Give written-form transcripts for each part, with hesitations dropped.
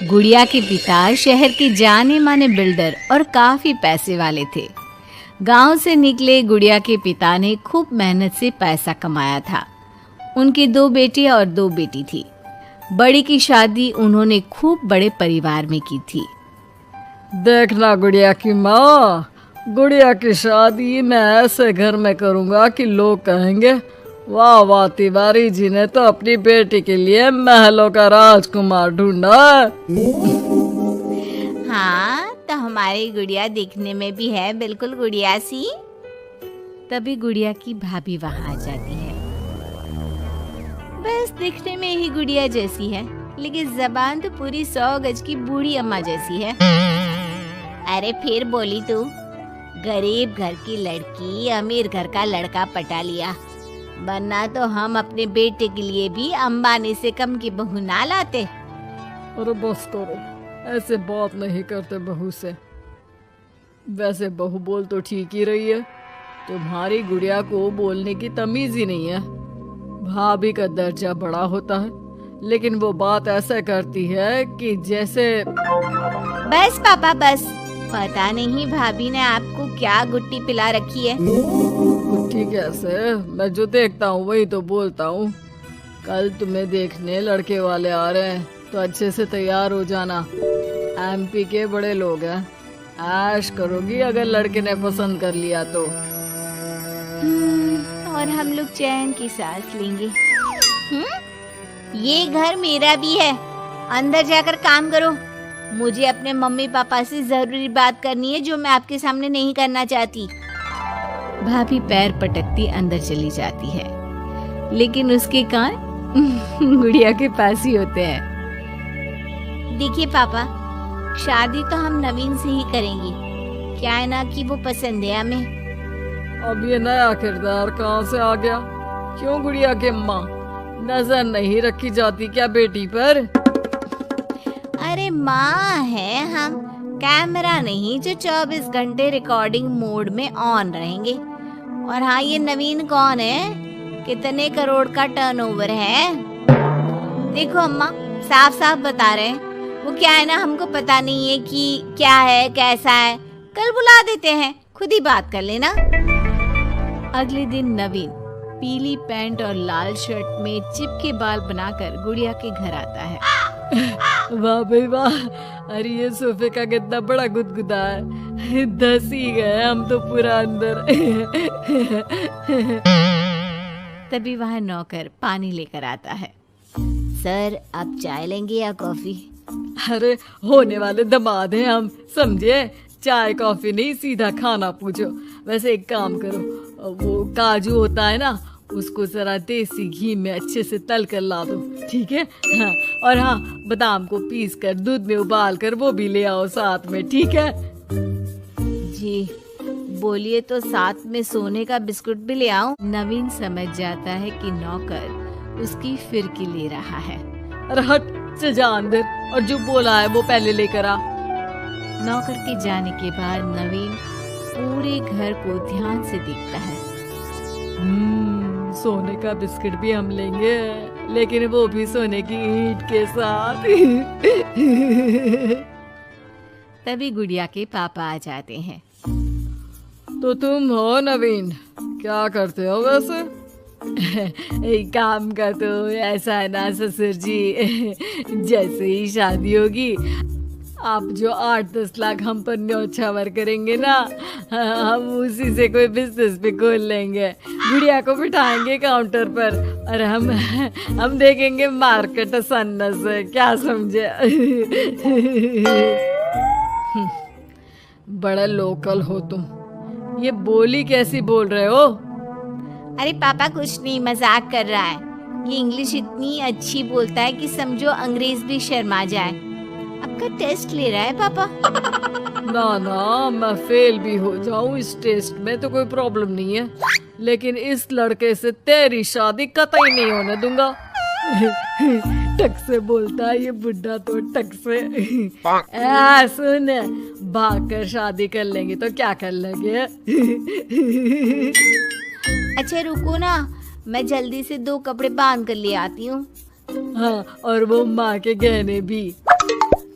गुड़िया के पिता शहर के जाने माने बिल्डर और काफी पैसे वाले थे। गांव से निकले गुड़िया के पिता ने खूब मेहनत से पैसा कमाया था। उनकी 2 बेटे और 2 बेटी थी। बड़ी की शादी उन्होंने खूब बड़े परिवार में की थी। देखना गुड़िया की माँ, गुड़िया की शादी मैं ऐसे घर में करूँगा कि लोग कहेंगे वाह वाह, तिवारी जी ने तो अपनी बेटी के लिए महलों का राजकुमार ढूंढा। हाँ, तो हमारी गुड़िया दिखने में भी है बिल्कुल गुड़िया सी। तभी गुड़िया की भाभी वहाँ आ जाती है। बस दिखने में ही गुड़िया जैसी है, लेकिन जबान तो पूरी 100 गज की बूढ़ी अम्मा जैसी है। अरे फिर बोली तू, गरीब घर की लड़की अमीर घर का लड़का पटा लिया, वरना तो हम अपने बेटे के लिए भी अंबानी से कम की बहू ना लाते। अरे बस करो, ऐसे बात नहीं करते बहू से। वैसे बहू बोल तो ठीक ही रही है, तुम्हारी गुड़िया को बोलने की तमीज ही नहीं है। भाभी का दर्जा बड़ा होता है, लेकिन वो बात ऐसा करती है कि जैसे। बस पापा बस, पता नहीं भाभी ने आपको क्या गुट्टी पिला रखी है। गुट्टी कैसे, मैं जो देखता हूँ वही तो बोलता हूँ। कल तुम्हें देखने लड़के वाले आ रहे हैं, तो अच्छे से तैयार हो जाना। एमपी के बड़े लोग हैं, ऐश करोगी अगर लड़के ने पसंद कर लिया तो। और हम लोग चैन की सांस लेंगे। ये घर मेरा भी है, अंदर जाकर काम करो। मुझे अपने मम्मी पापा से जरूरी बात करनी है जो मैं आपके सामने नहीं करना चाहती। भाभी पैर पटकती अंदर चली जाती है, लेकिन उसके कान गुड़िया के पास ही होते हैं। देखिए पापा, शादी तो हम नवीन से ही करेंगे, क्या है ना कि वो पसंद है हमें। अब ये नया किरदार कहाँ से आ गया? क्यों गुड़िया के माँ, नजर नहीं रखी जाती क्या बेटी पर? अरे माँ है हम, कैमरा नहीं जो 24 घंटे रिकॉर्डिंग मोड में ऑन रहेंगे। और हाँ, ये नवीन कौन है, कितने करोड़ का टर्नओवर है? देखो अम्मा, साफ साफ बता रहे हैं, वो क्या है ना, हमको पता नहीं है कि क्या है कैसा है। कल बुला देते हैं, खुद ही बात कर लेना। अगले दिन नवीन पीली पैंट और लाल शर्ट में चिपके बाल बनाकर गुड़िया के घर आता है। वाह भाई वाह, अरे ये सोफे का कितना बड़ा गुदगुदा है, धस ही गए हम तो पूरा अंदर। तभी वह नौकर पानी लेकर आता है। सर, आप चाय लेंगे या कॉफी? अरे होने वाले दामाद हैं हम, समझे? चाय कॉफी नहीं, सीधा खाना पूछो। वैसे एक काम करो, वो काजू होता है ना, उसको जरा देसी घी में अच्छे से तल कर ला दो, ठीक है? हाँ, और हाँ, बादाम को पीस कर दूध में उबाल कर वो भी ले आओ साथ में, ठीक है? जी बोलिए, तो साथ में सोने का बिस्कुट भी ले आऊं? नवीन समझ जाता है कि नौकर उसकी फिरकी ले रहा है। अरे हट से जा अंदर, और जो बोला है वो पहले लेकर आ। नौकर के जाने के बाद नवीन पूरे घर को ध्यान से देखता है। सोने का बिस्किट भी हम लेंगे, लेकिन वो भी सोने की ईंट के साथ। तभी गुड़िया के पापा आ जाते हैं। तो तुम हो नवीन, क्या करते हो वैसे? एक काम का तो ऐसा है ना ससुर जी, जैसे ही शादी होगी आप जो 8-10 लाख हम पर न्योछावर करेंगे ना, हम उसी से कोई बिजनेस भी खोल लेंगे। गुड़िया को बिठाएंगे काउंटर पर और हम देखेंगे मार्केट सन्ना से, क्या समझे? बड़ा लोकल हो तुम, ये बोली कैसी बोल रहे हो? अरे पापा कुछ नहीं, मजाक कर रहा है। ये इंग्लिश इतनी अच्छी बोलता है कि समझो अंग्रेज भी शर्मा जाए। आपका टेस्ट ले रहा है पापा? ना ना, मैं फेल भी हो जाऊं इस टेस्ट में तो कोई प्रॉब्लम नहीं है, लेकिन इस लड़के से तेरी शादी कतई नहीं होने दूंगा। टक से बोलता है ये बुढ़ा तो, टक से। सुन, भाग कर शादी कर लेंगे तो क्या कर लेंगे? अच्छा रुको ना, मैं जल्दी से 2 कपड़े बांध कर ले आती हूँ। हाँ, और वो माँ के गहने भी।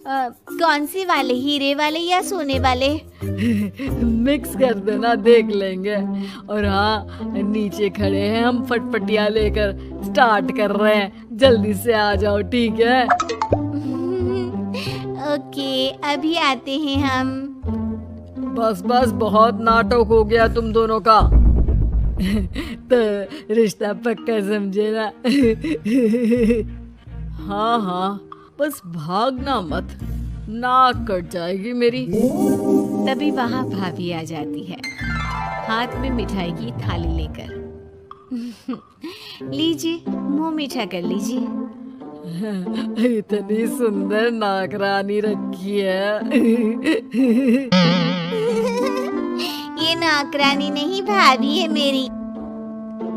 कौन से वाले, हीरे वाले या सोने वाले? मिक्स कर देना, देख लेंगे। और हाँ, नीचे खड़े हैं हम फटफटिया लेकर, स्टार्ट कर रहे हैं, जल्दी से आ जाओ, ठीक है? ओके, अभी आते हैं हम। बस बस, बहुत नाटक हो गया तुम दोनों का। तो रिश्ता पक्का समझे ना? हाँ हाँ, बस भागना मत, नाक कट जाएगी मेरी। तभी वहाँ भाभी आ जाती है, हाथ में मिठाई की थाली लेकर। लीजिए, मुंह मीठा कर लीजिए। इतनी सुंदर नाकरानी रखी है। ये नाकरानी नहीं, भाभी है मेरी।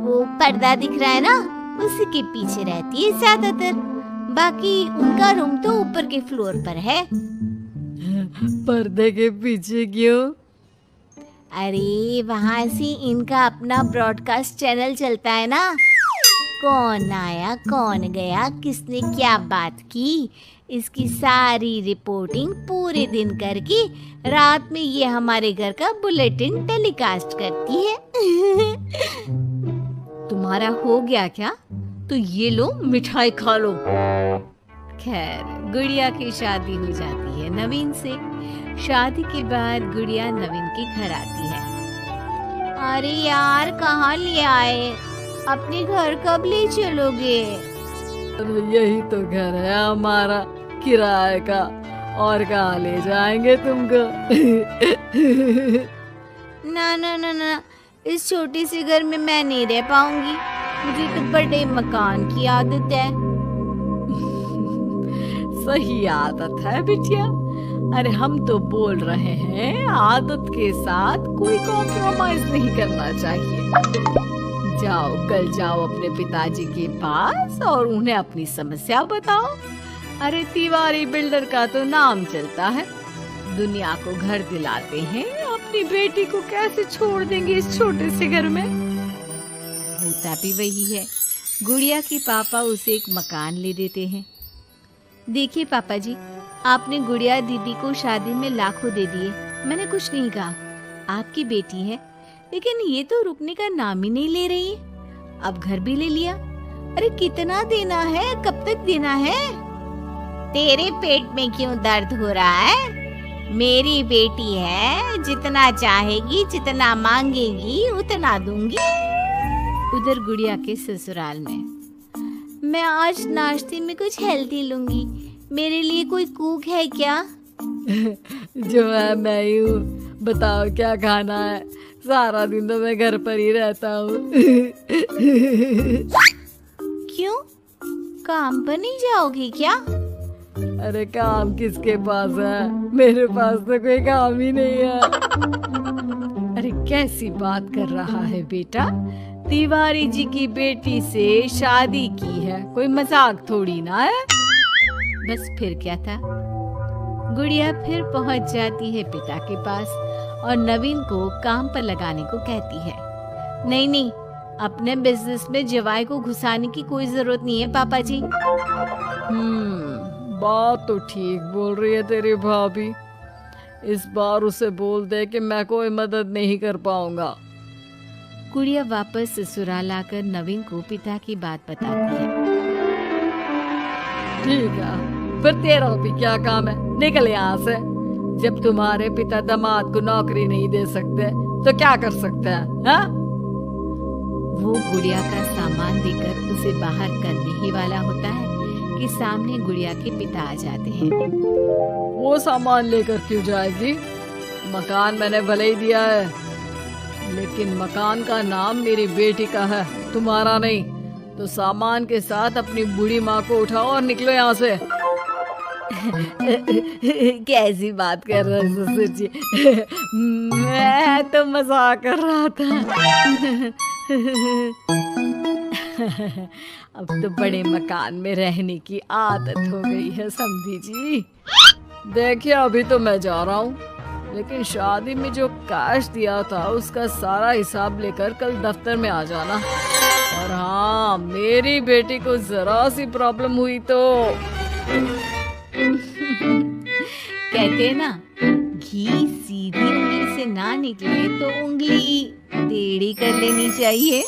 वो पर्दा दिख रहा है ना, उसी के पीछे रहती है ज्यादातर। बाकी उनका रूम तो ऊपर के फ्लोर पर है। पर्दे के पीछे क्यों? अरे वहाँ से इनका अपना ब्रॉडकास्ट चैनल चलता है ना। कौन आया, कौन गया, किसने क्या बात की, इसकी सारी रिपोर्टिंग पूरे दिन करके रात में ये हमारे घर का बुलेटिन टेलीकास्ट करती है। तुम्हारा हो गया क्या? तो ये लो, मिठाई खा लो। खैर, गुड़िया की शादी हो जाती है नवीन से। शादी के बाद गुड़िया नवीन के घर आती है। अरे यार, कहाँ ले आए? अपने घर कब ले चलोगे? यही तो घर है हमारा, किराए का, और कहाँ ले जाएंगे तुमको? ना ना ना ना, इस छोटे से घर में मैं नहीं रह पाऊंगी। मुझे तो बड़े मकान की आदत है। सही आदत है बिटिया। अरे हम तो बोल रहे हैं, आदत के साथ कोई कॉम्प्रोमाइज नहीं करना चाहिए। जाओ, कल जाओ अपने पिताजी के पास और उन्हें अपनी समस्या बताओ। अरे तिवारी बिल्डर का तो नाम चलता है, दुनिया को घर दिलाते हैं, अपनी बेटी को कैसे छोड़ देंगे इस छोटे से घर में? होता भी वही है। गुड़िया के पापा उसे एक मकान ले देते हैं। देखिए पापा जी, आपने गुड़िया दीदी को शादी में लाखों दे दिए, मैंने कुछ नहीं कहा। आपकी बेटी है, लेकिन ये तो रुकने का नाम ही नहीं ले रही। अब घर भी ले लिया। अरे कितना देना है, कब तक देना है? तेरे पेट में क्यों दर्द हो रहा है? मेरी बेटी है, जितना चाहेगी, जितना मांगेगी, उतना दूंगी। उधर गुड़िया के ससुराल में, मैं आज नाश्ते में कुछ हेल्दी लूंगी, मेरे लिए कोई कुक है क्या? जो है मैं ही हूँ, बताओ क्या खाना है? सारा दिन तो मैं घर पर ही रहता हूँ। क्यों, काम पर नहीं जाओगी क्या? अरे काम किसके पास है, मेरे पास तो कोई काम ही नहीं है। अरे कैसी बात कर रहा है बेटा, तिवारी जी की बेटी से शादी की है, कोई मजाक थोड़ी ना है। बस फिर क्या था, गुड़िया फिर पहुंच जाती है पिता के पास और नवीन को काम पर लगाने को कहती है। नहीं नहीं, अपने बिजनेस में जवाई को घुसाने की कोई जरूरत नहीं है पापा जी। बात तो ठीक बोल रही है तेरी भाभी। इस बार उसे बोल दे कि मैं कोई मदद नहीं कर पाऊंगा। गुड़िया वापस ससुराल आकर नवीन को पिता की बात बताती है। ठीक है, फिर तेरा भी क्या काम है, निकल यहाँ से। जब तुम्हारे पिता दामाद को नौकरी नहीं दे सकते तो क्या कर सकते हैं? हाँ? वो गुड़िया का सामान देकर उसे बाहर करने ही वाला होता है कि सामने गुड़िया के पिता आ जाते हैं। वो सामान लेकर क्यों जाएगी? मकान मैंने भले ही दिया है, लेकिन मकान का नाम मेरी बेटी का है, तुम्हारा नहीं। तो सामान के साथ अपनी बूढ़ी माँ को उठाओ और निकलो यहाँ से। कैसी बात कर रहे हैं ससुर जी? मैं तो मजाक कर रहा था। अब तो बड़े मकान में रहने की आदत हो गई है समधी जी। देखिए, अभी तो मैं जा रहा हूँ, लेकिन शादी में जो कैश दिया था उसका सारा हिसाब लेकर कल दफ्तर में आ जाना। और हाँ, मेरी बेटी को जरा सी प्रॉब्लम हुई तो कहते हैं ना, घी सीधी उंगली से ना निकले तो उंगली टेढ़ी कर लेनी चाहिए।